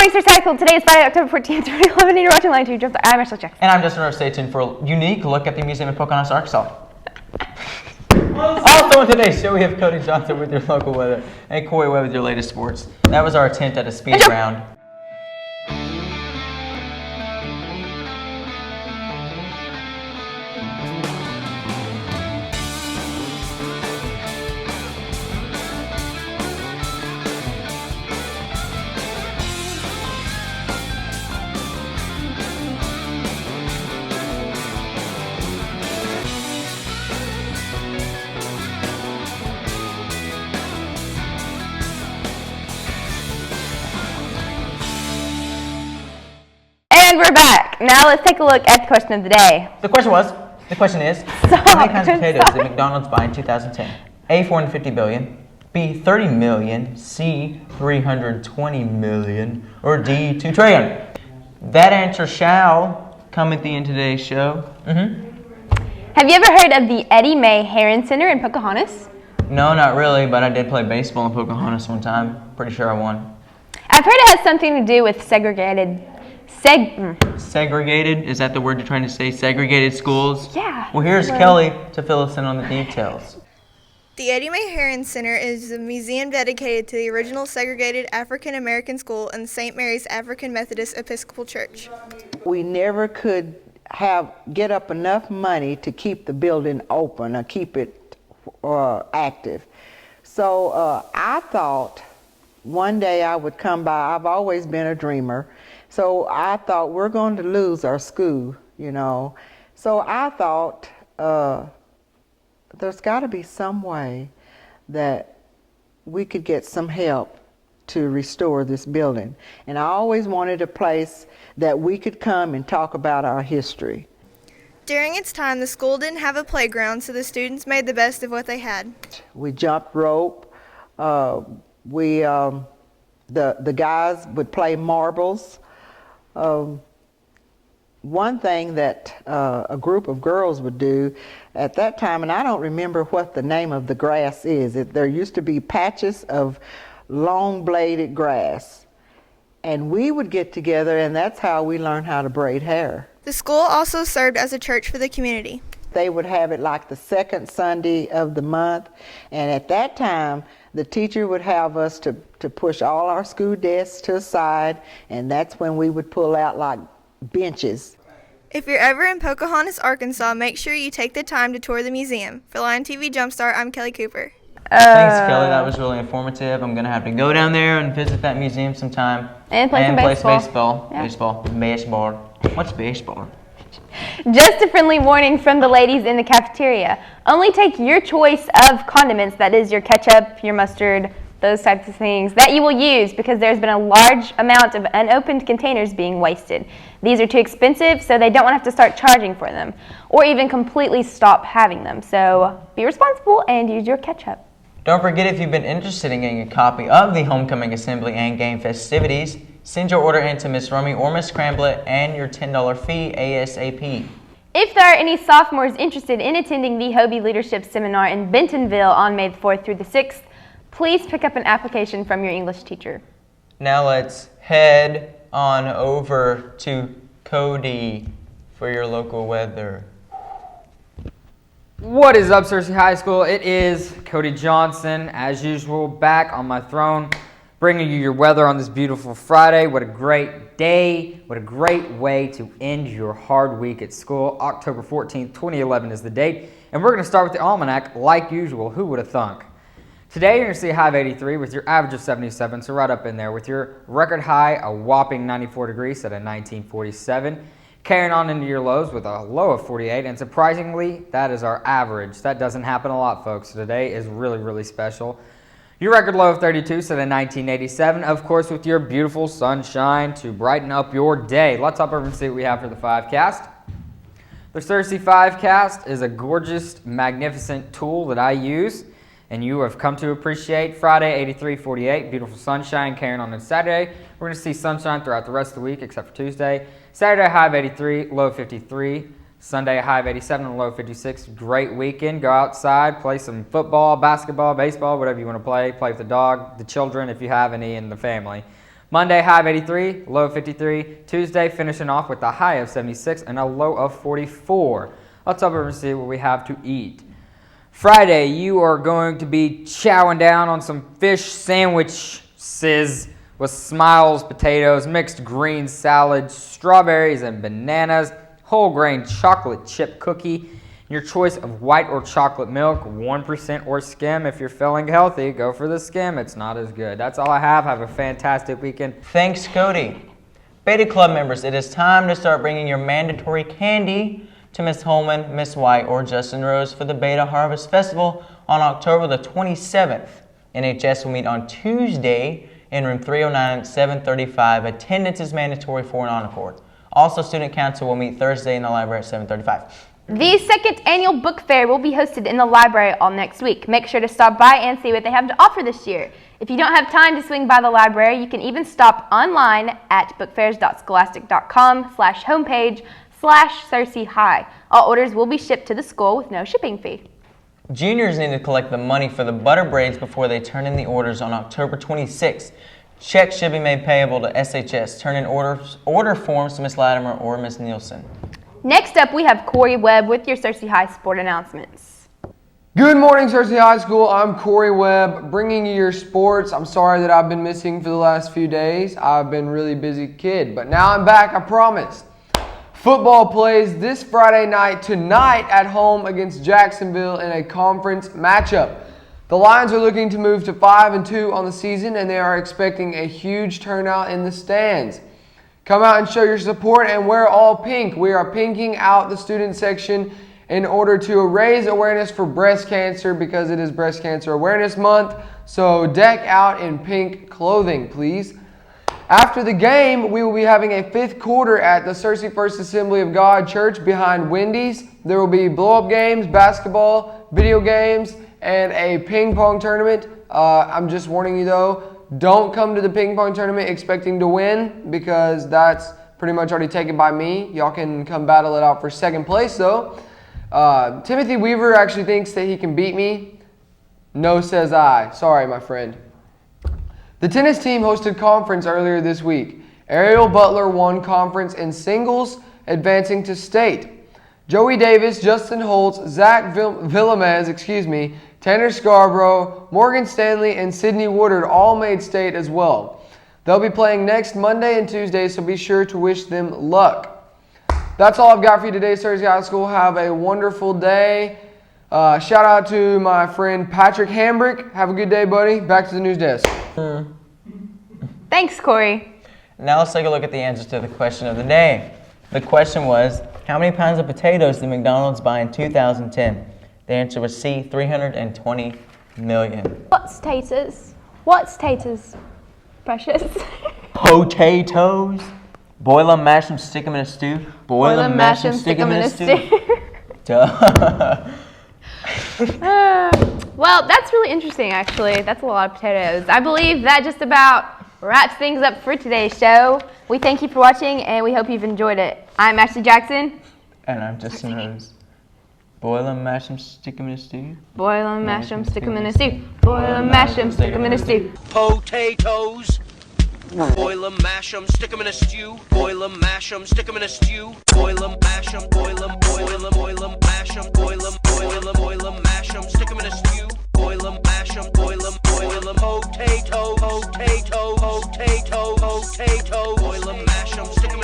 morning, Sir Cycle. Today is Friday, October 14th, 2011, and you're watching Line 2 Jump. I'm Ashley Jackson. And I'm Justin Rose. Stay tuned for a unique look at the museum in Pocahontas, Arkansas. Also on today's show, we have Cody Johnson with your local weather and Corey Webb with your latest sports. That was our attempt at a speed round. And we're back. Now let's take a look at the question of the day. The question is, how many kinds of potatoes did McDonald's buy in 2010? A, 450 billion, B, 30 million, C, 320 million, or D, 2 trillion? That answer shall come at the end of today's show. Have you ever heard of the Eddie Mae Heron Center in Pocahontas? No, not really, but I did play baseball in Pocahontas one time. Pretty sure I won. I've heard it has something to do with segregated. Segregated? Is that the word you're trying to say? Segregated schools? Yeah. Well, here's Kelly to fill us in on the details. The Eddie Mae Heron Center is a museum dedicated to the original segregated African American school in St. Mary's African Methodist Episcopal Church. We never could get up enough money to keep the building open or keep it active. So I thought one day I would come by. I've always been a dreamer. So I thought we're going to lose our school, you know. So I thought there's got to be some way that we could get some help to restore this building. And I always wanted a place that we could come and talk about our history. During its time, the school didn't have a playground, so the students made the best of what they had. We jumped rope. The guys would play marbles. One thing that a group of girls would do at that time, and I don't remember what the name of the grass is. There used to be patches of long-bladed grass, and we would get together, and that's how we learned how to braid hair. The school also served as a church for the community. They would have it like the second Sunday of the month, and at that time, the teacher would have us to push all our school desks to the side, and that's when we would pull out like benches. If you're ever in Pocahontas, Arkansas, make sure you take the time to tour the museum. For Line TV Jumpstart, I'm Kelly Cooper. Thanks, Kelly. That was really informative. I'm going to have to go down there and visit that museum sometime. And play some baseball. Baseball. What's baseball? Just a friendly warning from the ladies in the cafeteria. Only take your choice of condiments, that is your ketchup, your mustard, those types of things, that you will use because there's been a large amount of unopened containers being wasted. These are too expensive, so they don't want to have to start charging for them or even completely stop having them. So be responsible and use your ketchup. Don't forget, if you've been interested in getting a copy of the Homecoming Assembly and Game festivities, send your order in to Miss Rummy or Miss Scramblet and your $10 fee ASAP. If there are any sophomores interested in attending the Hobie Leadership Seminar in Bentonville on May the 4th through the 6th, please pick up an application from your English teacher. Now let's head on over to Cody for your local weather. What is up, Searcy High School? It is Cody Johnson, as usual, back on my throne, bringing you your weather on this beautiful Friday. What a great day. What a great way to end your hard week at school. October 14th, 2011 is the date. And we're going to start with the almanac like usual. Who would have thunk? Today, you're going to see a high of 83 with your average of 77, so right up in there with your record high, a whopping 94 degrees set at 1947. Carrying on into your lows with a low of 48, and surprisingly, that is our average. That doesn't happen a lot, folks. So today is really, really special. Your record low of 32 set at 1987, of course, with your beautiful sunshine to brighten up your day. Let's hop over and see what we have for the 5cast. The Cersei 5cast is a gorgeous, magnificent tool that I use and you have come to appreciate. Friday, 83-48, beautiful sunshine carrying on Saturday. We're going to see sunshine throughout the rest of the week except for Tuesday. Saturday, high of 83, low of 53. Sunday, high of 87, low of 56. Great weekend. Go outside, play some football, basketball, baseball, whatever you want to play. Play with the dog, the children, if you have any in the family. Monday, high of 83, low of 53. Tuesday, finishing off with a high of 76 and a low of 44. Let's hop over and see what we have to eat. Friday, you are going to be chowing down on some fish sandwiches with Smiles potatoes, mixed green salad, strawberries and bananas, whole grain chocolate chip cookie, your choice of white or chocolate milk, 1% or skim. If you're feeling healthy, go for the skim. It's not as good. That's all I have. Have a fantastic weekend. Thanks, Cody. Beta Club members, it is time to start bringing your mandatory candy to Miss Holman, Miss White, or Justin Rose for the Beta Harvest Festival on October the 27th. NHS will meet on Tuesday in room 309 at 7:35. Attendance is mandatory for an encore. Also, student council will meet Thursday in the library at 7:35. The second annual book fair will be hosted in the library all next week. Make sure to stop by and see what they have to offer this year. If you don't have time to swing by the library, you can even stop online at bookfairs.scholastic.com/homepage/Cersei High. All orders will be shipped to the school with no shipping fee. Juniors need to collect the money for the butter braids before they turn in the orders on October 26th. Checks should be made payable to SHS. Turn in order forms to Miss Latimer or Miss Nielsen. Next up, we have Corey Webb with your Cersei High sport announcements. Good morning, Cersei High School. I'm Corey Webb, bringing you your sports. I'm sorry that I've been missing for the last few days. I've been a really busy kid, but now I'm back, I promise. Football plays this Friday night tonight at home against Jacksonville in a conference matchup. The Lions are looking to move to 5-2 on the season, and they are expecting a huge turnout in the stands. Come out and show your support and wear all pink. We are pinking out the student section in order to raise awareness for breast cancer because it is Breast Cancer Awareness Month. So deck out in pink clothing, please. After the game, we will be having a fifth quarter at the Cersei First Assembly of God Church behind Wendy's. There will be blow-up games, basketball, video games, and a ping pong tournament. I'm just warning you though, don't come to the ping pong tournament expecting to win because that's pretty much already taken by me. Y'all can come battle it out for second place though. Timothy Weaver actually thinks that he can beat me. No, says I. Sorry, my friend. The tennis team hosted conference earlier this week. Ariel Butler won conference in singles, advancing to state. Joey Davis, Justin Holtz, Zach Villamez, Tanner Scarborough, Morgan Stanley, and Sydney Woodard all made state as well. They'll be playing next Monday and Tuesday, so be sure to wish them luck. That's all I've got for you today, Cersei High School. Have a wonderful day. Shout out to my friend Patrick Hambrick. Have a good day, buddy. Back to the news desk. Thanks, Corey. Now let's take a look at the answers to the question of the day. The question was, how many pounds of potatoes did McDonald's buy in 2010? The answer was C, 320 million. What's taters? What's taters? Precious. Potatoes. Boil them, mash them, stick them in a stew. Boil them, mash them, stick them in a stew. Duh. Well, that's really interesting, actually. That's a lot of potatoes. I believe that just about wraps things up for today's show. We thank you for watching, and we hope you've enjoyed it. I'm Ashley Jackson. And I'm Justin Rose. Boil them, mash them, stick them in a stew. Boil them, mash them, stick them in a stew. Boil them, mash them, stick them in a stew. Potatoes. Boil them, mash them, stick them in a stew. Boil them, mash them, stick them in a stew. Boil them, mash them, boil them, mash them, boil them, mash them, stick them in a stew. Boil them, mash them, boil them, potato, potato, potato, potato, boil them,